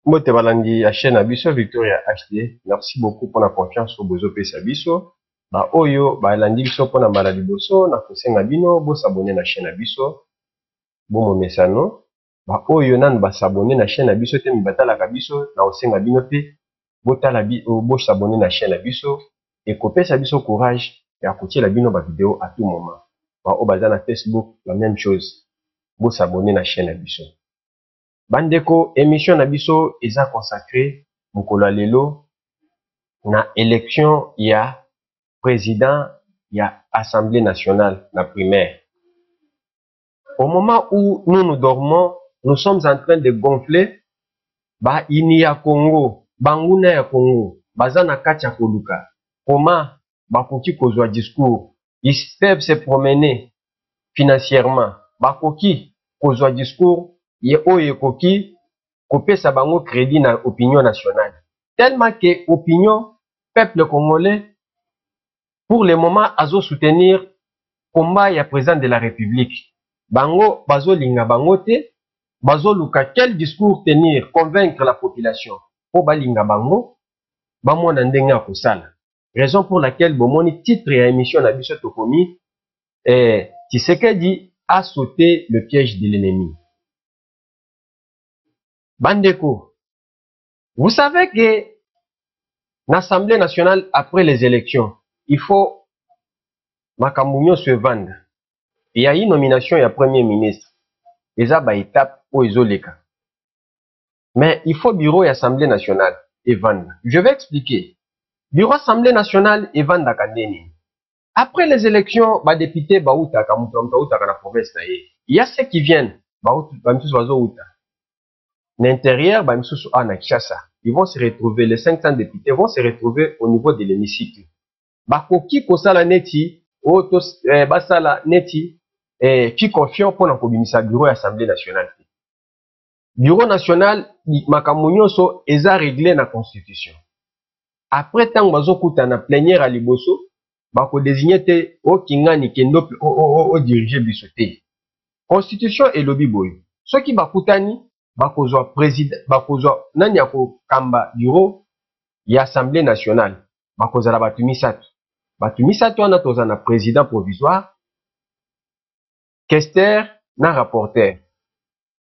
Mbote balandi ya chaîne Abisso Victoria HD. Merci beaucoup pour la confiance au bozo pesa biso. Ba oyo balandi biso pona mbala liboso na kosenga bino bo s'abonner na chaîne Abisso. Bon mesano. Ba oyo nan ba s'abonner na chaîne Abisso te mibatala ka biso na osenga bino pe bo tala bo s'abonner na chaîne Abisso et kopesa biso courage ya kotiela bino ba vidéo à tout moment. Ba o baza na Facebook la même chose. Bo s'abonner na chaîne Abisso. Bandeko, émission na biso eza consacré mokolo lelo na élection ya président ya Assemblée nationale na primaire. Au moment où nous dormons, nous sommes en train de gonfler ba ini ya Congo, banguna ya Congo, baza na kati ya koluka. Comment bakoki kozwa discours, ils peuvent se promener financièrement, bakoki kozwa discours ye oye koki kopesa bango crédit na opinion nationale. Tellement que opinion peuple congolais pour le moment azo soutenir combat ya président de la République. Bango bazo linga bango te, bazo luka quel discours tenir, convaincre la population. Po balinga bango bamona ndenge ya kosala. Raison pour laquelle bomoni titre ya émission na biso tokomi Tshisekedi a sauté le piège de l'ennemi. Bandeko, vous savez que l'Assemblée nationale, après les élections, il faut Makamounio se vendre. Il y a une nomination, il y a Premier ministre. Et ça, bah, étape au Isoleka. Mais il faut bureau et Assemblée nationale et vendre. Je vais expliquer. Bureau Assemblée nationale et vendre à Kandeni. Après les élections, bah, député, bah, outa, la province, il y a ceux qui viennent, bah, outa. L'intérieur, bah, ils vont se retrouver, les 500 députés vont se retrouver au niveau de l'hémicycle. Bakoki kosala neti, basala neti, qui confiant pour la commission bureau de l'Assemblée nationale. Bureau national, makamunyoso, eza réglé na constitution. Après tant bazo kuta na plénière à liboso, bako désigné te o kingani kendo o diriger bisoté. Constitution et lobby boy. Ce qui bakutani, bakozwa président, bakozwa nani ya kamba bureau ya Assemblée nationale, bakozala batu misatu. Batu misatu wana toza na président provisoire, questeur na rapporteur.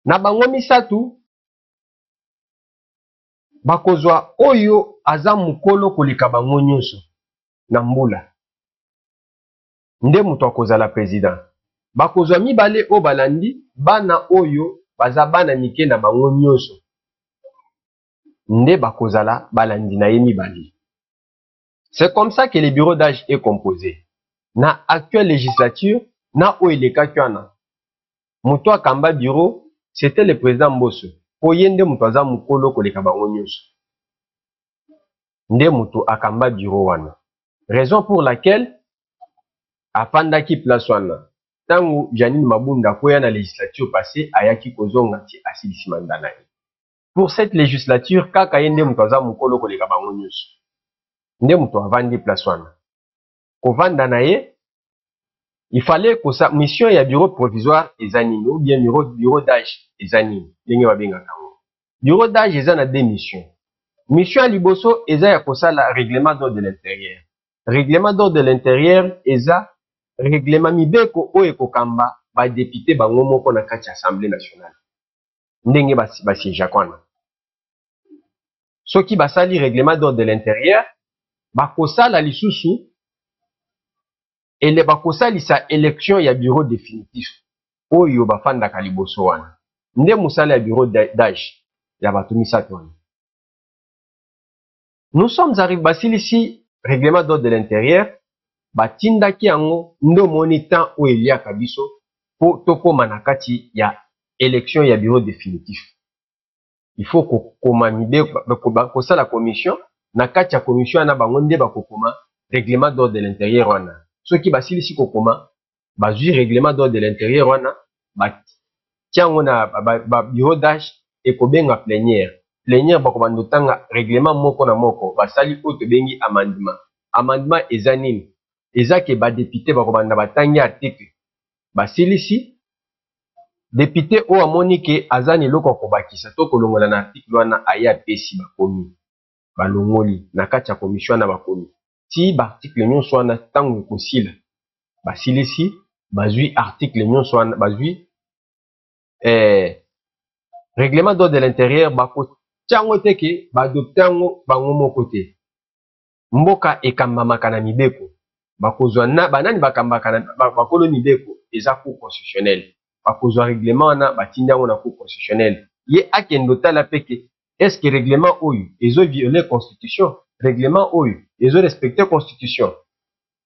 Na bango misatu bakozwa oyo aza mukolo kolika bango nyonso na mbula. Nde muto akozala président. Bakozwa mibale o balandi bana oyo baza bana mike na bango nyonso. Nde bakozala balandi na ye mibale. C'est comme ça que le bureau d'âge est composé. Na actuelle législature, na oileka kyana. Muto akamba bureau, c'était le président Mbosso. Oyende muto aza mukolo koleka bango nyonso. Nde muto akamba bureau wana. Raison pour laquelle afandaki place wana. Tangu Janine Mabunda koya na législature passée ayaki kozonga ti asilisi mandat na ye. Pour cette législature, kaka yende muto aza mukolo koleka bango nyonso. Nde muto avandi place wana. Kovanda na ye, il fallait que sa mission ya bureau provisoire ezanini ou bien bureau d'âge ezanini. Ndenge babenga kango. Bureau d'âge eza na deux missions. Mission à liboso eza ya kosala règlement d'ordre de l'intérieur. Règlement d'ordre de l'intérieur eza règlement mibeko oyo ekokamba ba député bango moko na kati ya Assemblée nationale. Ndenge basiéja kwana. Soki basali règlement d'ordre de l'intérieur, bakosala lisusu et le bakosalisa élection ya bureau définitif oyo bafandaka liboso wana. Nde musala ya bureau d'âge ya batu misatu wana. Nous sommes arrivés basilisi règlement d'ordre de l'intérieur, batindaki yango ndo moni temps oyo eliaka biso po tokoma na kati ya élection ya bureau définitif. Il faut kokoma mibe kosala commission na kati ya commission na bango nde bakokoma règlement d'ordre de l'intérieur wana. Soki basilisi kokoma bazui règlement d'ordre de l'intérieur wana batiango na bureau d'âge ekobenga plénière. Plénière bakobanda tanga règlement moko na moko basali oyo bengi amendement. Amendement eza nini? Eza ke ba député bakobanda batangi article basilisi député o amoni ke azani loko kobakisa to kolongola na article wana aya pesi bakomi balongoli na kati ya commission na bakomi ti ba article nyonso wana tango ekosila basilisi bazwi article nyonso wana bazwi règlement d'ordre de l'intérieur bakotiango te ke baadopte yango bango moko te mboka ekambamaka na mibeko bakozwa na banani bakambaka na bakolo mibeko eza cour constitutionnelle bakozwa règlement wana batindi yango na cour constitutionnelle ye akende otala pe ke est ce que règlement oyo ezo violer constitution règlement oyo ezo respecter constitution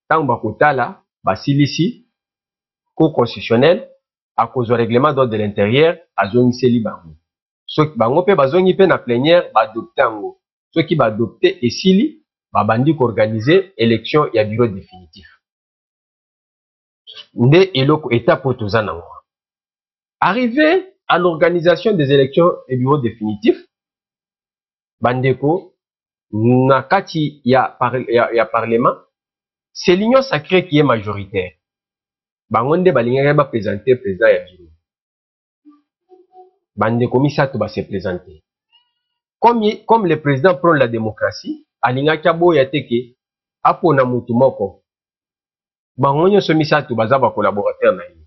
ntango bakotala basilisi cour constitutionnelle akozwa règlement d'ordre de l'intérieur azongiseli bango soki bango mpe bazongi mpe na plénière baadopte yango soki baadopte esili babandi koorganize élection ya bureau définitif nde eloko étape oyo toza nango. Arrivé à l'organisation des élections et bureau définitif bandeko na kati ya parlement c'est l'union sacrée qui est majoritaire bango nde balingaka baprésenter président ya bureau bandeko misato base présenter comme le président prône la démocratie alingaki aboya te ke apona mutu moko bango nyonso misato baza bacolaborateur na ye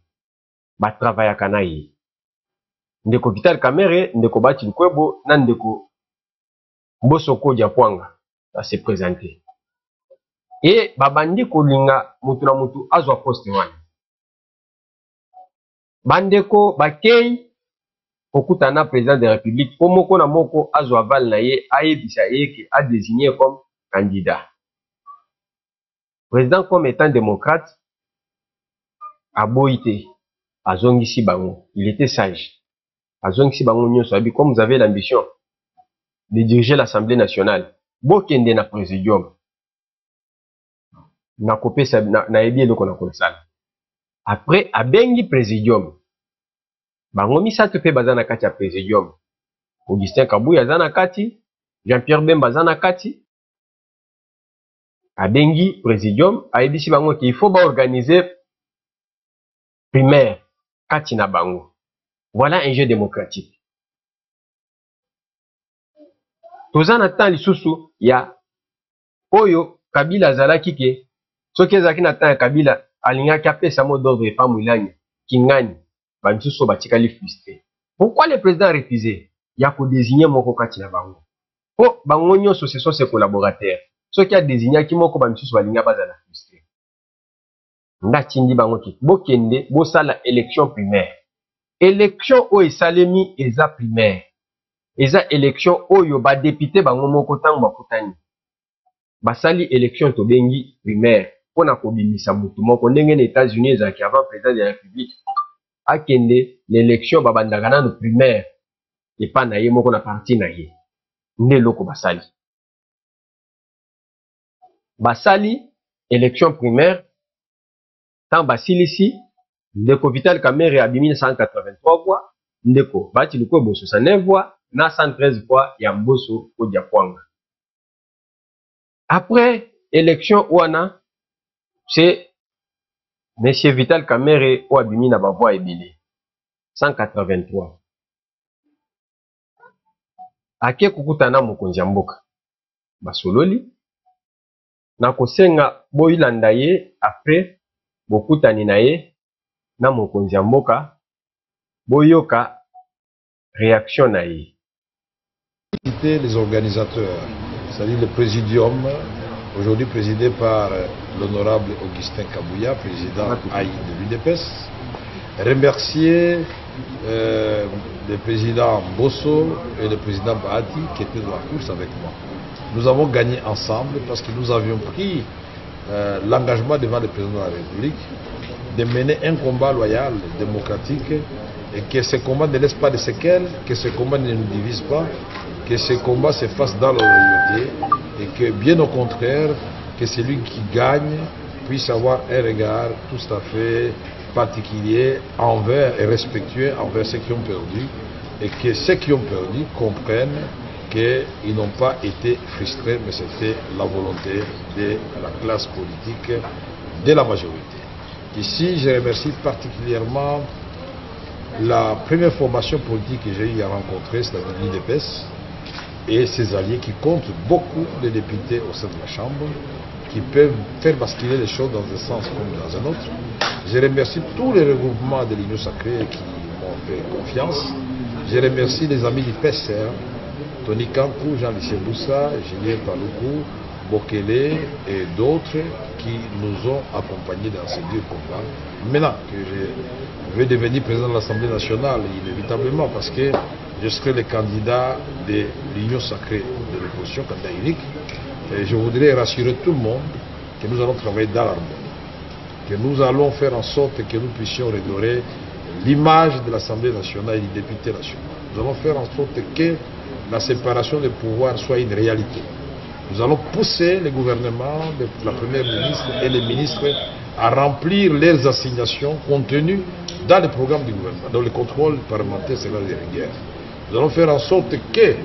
batravaillaka na ye ndeko Vital Kamerhe ndeko Bati Lukwebo na ndeko Bosoko Diapwanga base présenter e babandi kolinga mutu na mutu azwa poste wana bandeko bakei kokutana président de la république po moko na moko azwa aval na ye ayebisa ye ke a désigné comme candidat président comme étant démocrate aboyi te azongisi bango il était sage azongisi bango nyonso abi comme vous avez l'ambition de diriger l'Assemblée nationale bokende na présidium na kopesa na yebi eloko na kosala après abengi présidium bango misato pe baza na kati ya présidium Augustin Kabuya aza na kati Jean-Pierre Bemba aza na kati abengi présidium ayebisi bango ke il faut organiser primaire kati na bango. Voilà un jeu démocratique. Toza na temps lisusu ya oyo Kabila azalaki ke soki ezalaki na temps ya Kabila alingaki apesa mot d'ordre epa Moilani Kingani bamisusu batikali frustré. Pourquoi le président a refusé ya kodésigner moko kati na bango? Po bango nyonso ce sont ses collaborateurs. Soki a désignaki moko bamisusu balinga bazala frustré. Ndatindi bango ki bokende bosala élection primaire. Élection oyo esalemi eza primaire. Eza élection oyo ba député bango moko tango bakutani. Basali élection tobengi primaire pona kobimisa mutu moko ndenge na États-Unis ezalaki avant président de la République. Akende l'élection babandaka nano primaire epa na ye moko na parti na ye. Nde loko basali. Basali élection primaire tant basilisi ndeko Vital Kamerhe abimi 183 voix, ndeko Bati Lukwebo 69 voix, na 113 voix ya Mboso Diapwanga. Après élection ouana, c'est monsieur Vital Kamerhe ou abimi na ba voix ebele 183. Ake kukutana mokonzi ya mboka basololi na kosenga boyilanda ye après bokutani na ye na mokonzi ya mboka boyoka réaction na ye. Les organisateurs, c'est-à-dire le présidium, aujourd'hui présidé par l'honorable Augustin Kabuya, président AI de l'UDPS, remercier le président Bosso et le président Bahati qui étaient dans la course avec moi. Nous avons gagné ensemble parce que nous avions pris l'engagement devant le président de la République de mener un combat loyal, démocratique, et que ce combat ne laisse pas de séquelles, que ce combat ne nous divise pas, que ce combat se fasse dans la loyauté, et que bien au contraire, que celui qui gagne puisse avoir un regard tout à fait particulier envers et respectueux envers ceux qui ont perdu, et que ceux qui ont perdu comprennent qu'ils n'ont pas été frustrés, mais c'était la volonté de la classe politique, de la majorité. Ici, je remercie particulièrement la première formation politique que j'ai eu à rencontrer, c'est-à-dire l'UDPS, et ses alliés qui comptent beaucoup de députés au sein de la Chambre, qui peuvent faire basculer les choses dans un sens comme dans un autre. Je remercie tous les regroupements de l'Union Sacrée qui m'ont fait confiance. Je remercie les amis du PSR, Tony Kankou, Jean-Lucien Boussa, Julien Paloukou, Bokele et d'autres qui nous ont accompagnés dans ces deux combats. Maintenant que je vais devenir président de l'Assemblée nationale, inévitablement, parce que je serai le candidat de l'Union Sacrée de l'opposition, candidat unique, et je voudrais rassurer tout le monde que nous allons travailler dans l'harmonie, que nous allons faire en sorte que nous puissions redorer l'image de l'Assemblée nationale et des députés nationaux. Nous allons faire en sorte que la séparation des pouvoirs soit une réalité. Nous allons pousser le gouvernement, la première ministre et les ministres à remplir leurs assignations contenues dans le programme du gouvernement. Donc le contrôle parlementaire sera de rigueur. Nous allons faire en sorte que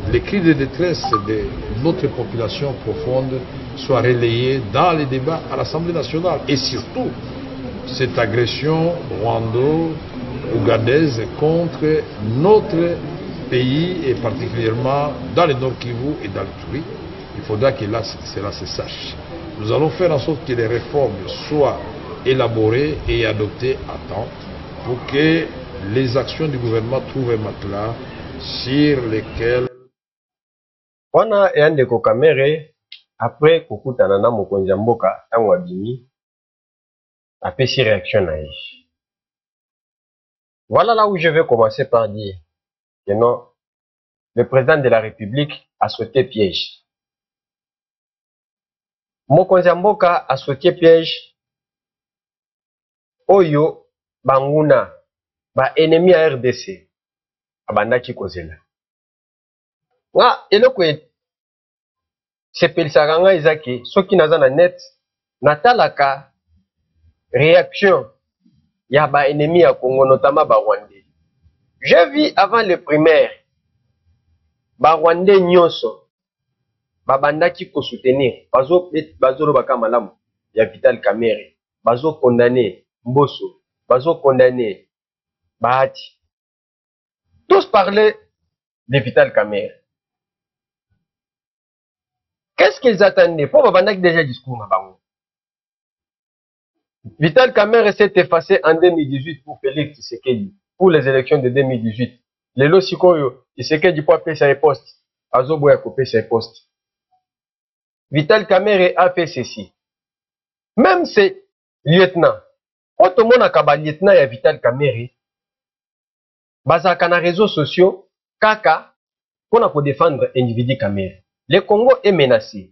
les cris de détresse de notre population profonde soient relayés dans les débats à l'Assemblée nationale. Et surtout, cette agression rwando-ougandaise contre notre pays et particulièrement dans le Nord Kivu et dans le Ituri, il faudra que là, cela se sache. Nous allons faire en sorte que les réformes soient élaborées et adoptées à temps pour que les actions du gouvernement trouvent un matelas sur lesquels... Wana Yandeko Kamere, après kokutana na mokonzi ya mboka tango abimi, apesi réaction na ye. Voilà là où je vais commencer par dire que non, le président de la République a sauté piège. Mokonzi ya mboka a sauté piège. Oyo banguna ba ennemi ya RDC abandaki kozela. Nga eloko sepelisaka nga ezaki soki naza na net natalaka réaction ya ba ennemi ya Congo, notamment ba Rwandais. Je vis avant le primaire ba Rwandais nyonso babandaki ko soutenir bazo baka malamu ya Vital Kamerhe, bazo condamner Mbosso, bazo condamner Bahati. Tous parlaient de Vital Kamerhe. Qu'est-ce qu'ils attendaient? Pour babandaki déjà discours na bango. Vital Kamerhe s'est effacé en 2018 pour Félix Tshisekedi, pour les élections de 2018. Lelo sikoyo Tshisekedi pour appeler sa poste, azoboya couper sa poste. Vital Kamerhe a fait ceci. Même ces lieutenants, quand on a un lieutenant et Vital Kamerhe, bazaka na réseaux sociaux, kaka, pour défendre individu Kamerhe. Le Congo est menacé.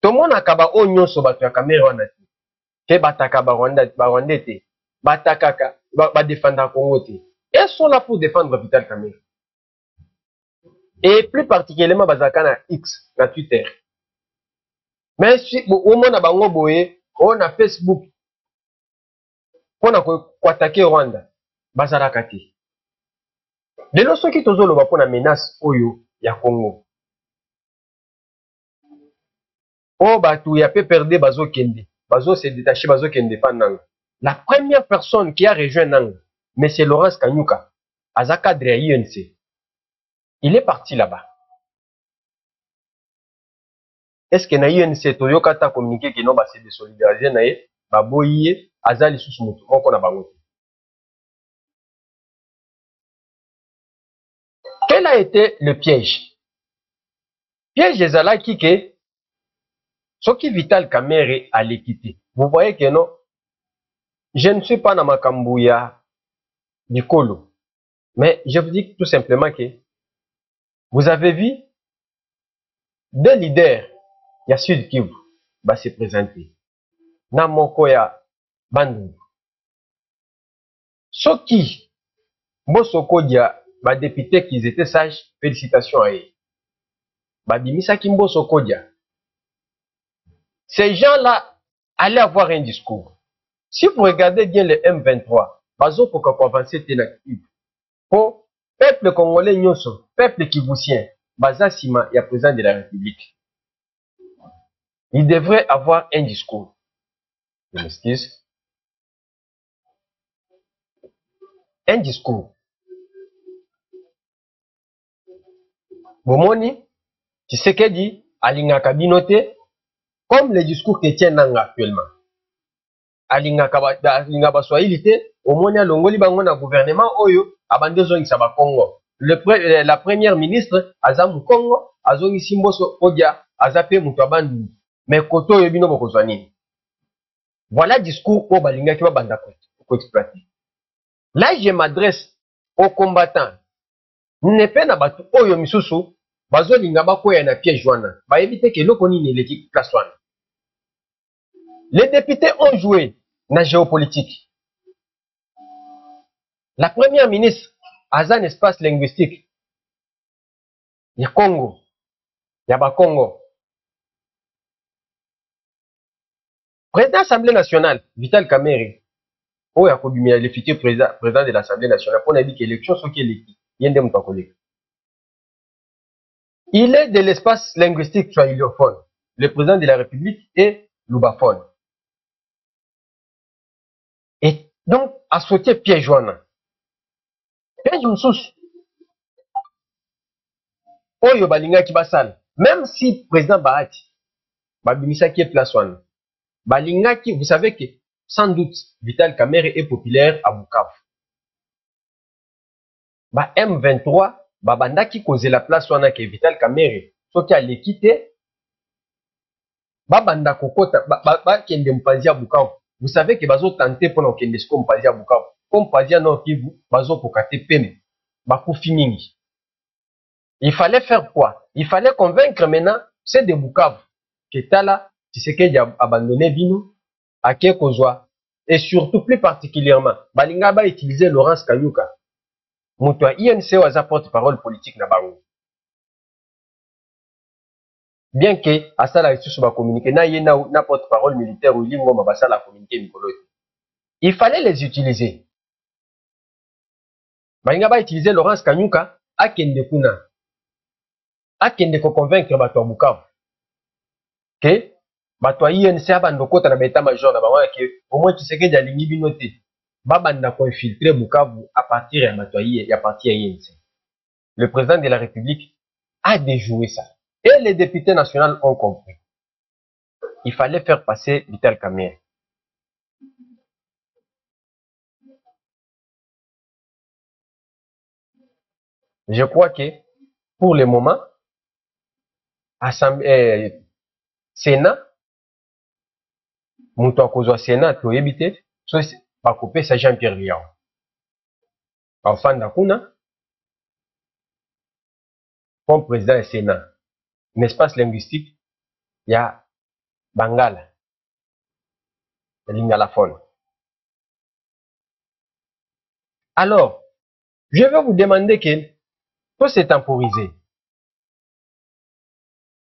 Tout le monde a kaba onyo so batu ya Kamerhe wana te. Ke bataka Rwanda te. Bataka ba défendre Congo te. Ils sont là pour défendre Vital Kamerhe. Et plus particulièrement bazaka na X, na Twitter. Mais si au moins na bango boye, on a Facebook. On a attaquer Rwanda, bazalaka te. Lelo soki tozoloba pona menace oyo ya Congo. Oh batu ya pe perdre bazo kende, bazo se détacher, bazo kende pa nanga. La première personne qui a rejoint nanga, mais c'est Laurence Kanyuka, azaka cadre ya UNC. Il est parti là-bas. Est-ce que na UNC toyoka ta communiquer que non ba se désolidariser na ye, ba boyiye azali susu mutu moko na bango. Quel a été le piège? Piège ezalaki que soki Vital Kamerhe allait quitter. Vous voyez que non, je ne suis pas dans ma kambouya du Kolo. Mais je vous dis tout simplement que vous avez vu deux leaders, il y a Sud Kivu, va se présenter. Namoko ya Bandungu. Soki, Mbosso dia, ba député qu'ils étaient sages, félicitations à eux. Ba bimisa ki Mbosso dia. Ces gens-là allaient avoir un discours. Si vous regardez bien le M23, bazo pour avancer Ténactive. Pour peuple congolais nyonso, peuple kivusien, baza sima ya président de la République. Il devrait avoir un discours. Je m'excuse. un discours. Bomoni, Tshisekedi, alingaka binote, comme le discours que tient Nanga actuellement. Alingaka baswahili te, omoni alongoli bango na gouvernement oyo, abandezongisa ba Congo. La première ministre, aza mu Congo, azongisi mboso odia, aza pe mutu abandu. Mais koto oyo bino bokozwa nini? Voilà discours au balingaki ba banda ko exploiter. Là, je m'adresse aux combattants. Ne pe na batu oyo misusu, bazo linga bakoya na piège wana. Ba éviter que loko nini l'équipe place wana. Les députés ont joué na géopolitique. La première ministre a un espace linguistique. Ya Congo. Ya ba Congo. Président de l'Assemblée nationale, Vital Kamerhe, oh, le futur président de l'Assemblée nationale, pour dire que l'élection sont qui électrique. Il est de l'espace linguistique swahiliophone. Le président de la République est lubaphone. Et donc, à sauter piège wana. Piège moussous. Oyo balinga ki basal. Même si président Bahati, babimisa qui est place wana. Balinga ki, vous savez que, sans doute, Vital Kamerhe est populaire à Bukavu. Ba M23, babanda ki cause la place wana ke Vital Kamerhe, so ki a l'équité, babanda kokota, kende mpanzi à Bukavu. Vous savez que bazo tenter pour n'okende sko mpanzi à Bukavu. Comme mpanzi à Nord Kivu, bazo kokate peme, bakufi mingi. Il fallait faire quoi? Il fallait convaincre maintenant, c'est de Bukavu, que Tala, Tshisekedi a abandonné Bino, à Kekozwa, et surtout plus particulièrement, balinga ba utiliser Laurence Kanyuka. Moutoua INC waza porte-parole politique na bango. Bien que asala isusu ba communiquer na porte-parole militaire ou lingoma basala communiquer mikolo. Il fallait les utiliser. Balinga ba utiliser Laurence Kanyuka akende kuna. Akende ko convaincre bato Bukavu. Que bato INC abandokota na beta major na bango ke au moins Tshisekedi alingi bino te. Babanda ko infiltrer Bukavu à partir ya bato ya parti INC. Le président de la République a déjoué ça. Et les députés nationaux ont compris. Il fallait faire passer Vital Kamerhe. Je crois que pour le moment, Sénat, mutu akozwa Sénat toyebi te, so bakope sa Jean-Pierre Liao. Enfanda kuna, comme président du Sénat, un espace linguistique, il y a Bangala, Lingalaphone. Alors, je vais vous demander que tout c'est temporisé.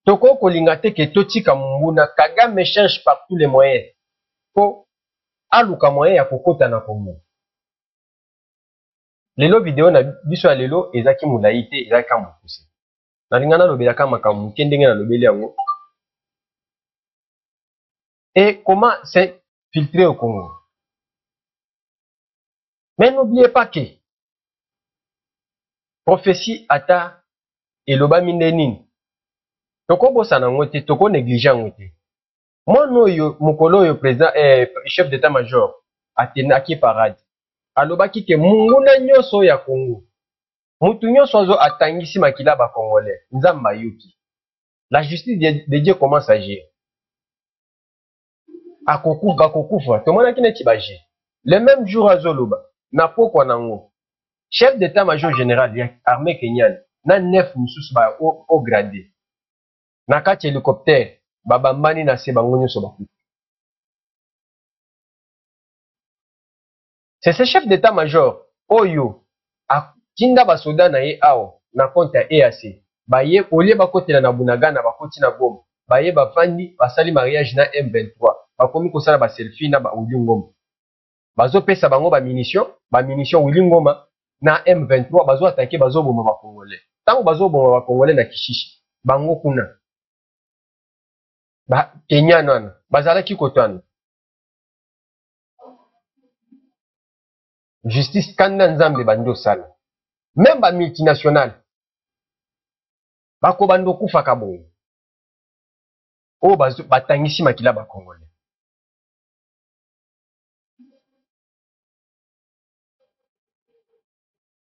Toko kolingate ke totika mumbuna, Kagame cherche par tous les moyens pour aluka moyen ya kokota na Congo. Lelo vidéo na biso ya lelo ezaki mulayi te, ezaki mokuse. Nalingana lobelaka makambo muke ndenge na lobeli yango. Et comment c'est filtré au Congo? Mais n'oubliez pas que prophétie ata eloba mindenini. Toko bosa na ngote, toko négligent ngote. Moi noyo mukolo yo président chef d'état-major atenaki parade. Alobaki ke munguna nyoso ya Congo. Mutu nyoso azo atangisi makila ba Congolais. Nzamba yuki. La justice de Dieu commence à agir. Akokufa. Tomona kine tibaji. Le même jour azoloba. Na pokwa nango. Chef d'état-major général ya armée kenyane. Na 9 mususu ba au gradé. Na kati hélicoptère. Babambani na se bango nyoso bakufa. C'est ce chef d'état-major oyo atinda basoda na ye awo na compte ya EAC. Baye olie bakotela na Bunagana bakoti na Goma. Baye bafandi basali mariage na M23. Bakomi kosala ba selfie na ba Ulingoma. Bazo pesa bango ba munition Ulingoma na M23 bazo attaquer bazo boma ba Congolais. Tango bazo boma ba Congolais na Kishishi. Bango kuna. Ba Kenya nana bazala ki kotana. Justice kanda nzambe bando sala. Même ba multinational. Bako bando kufa kabongo. O batangisi makila ba Congolais.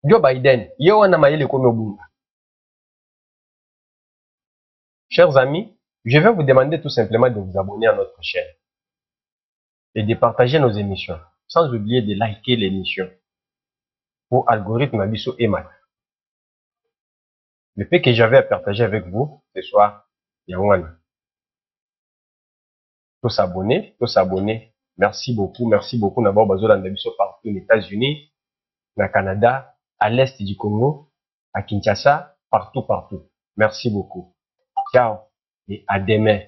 Joe Biden, yo wana mayele komi obunga. Chers amis, je vais vous demander tout simplement de vous abonner à notre chaîne et de partager nos émissions, sans oublier de liker l'émission pour algorithme Abisso et Mat. Le fait que j'avais à partager avec vous ce soir, Yawana. Tous s'abonner. Merci beaucoup. D'abord, Bazola Ndabiso partout aux États-Unis, au Canada, à l'est du Congo, à Kinshasa, partout. Merci beaucoup. Ciao et à demain.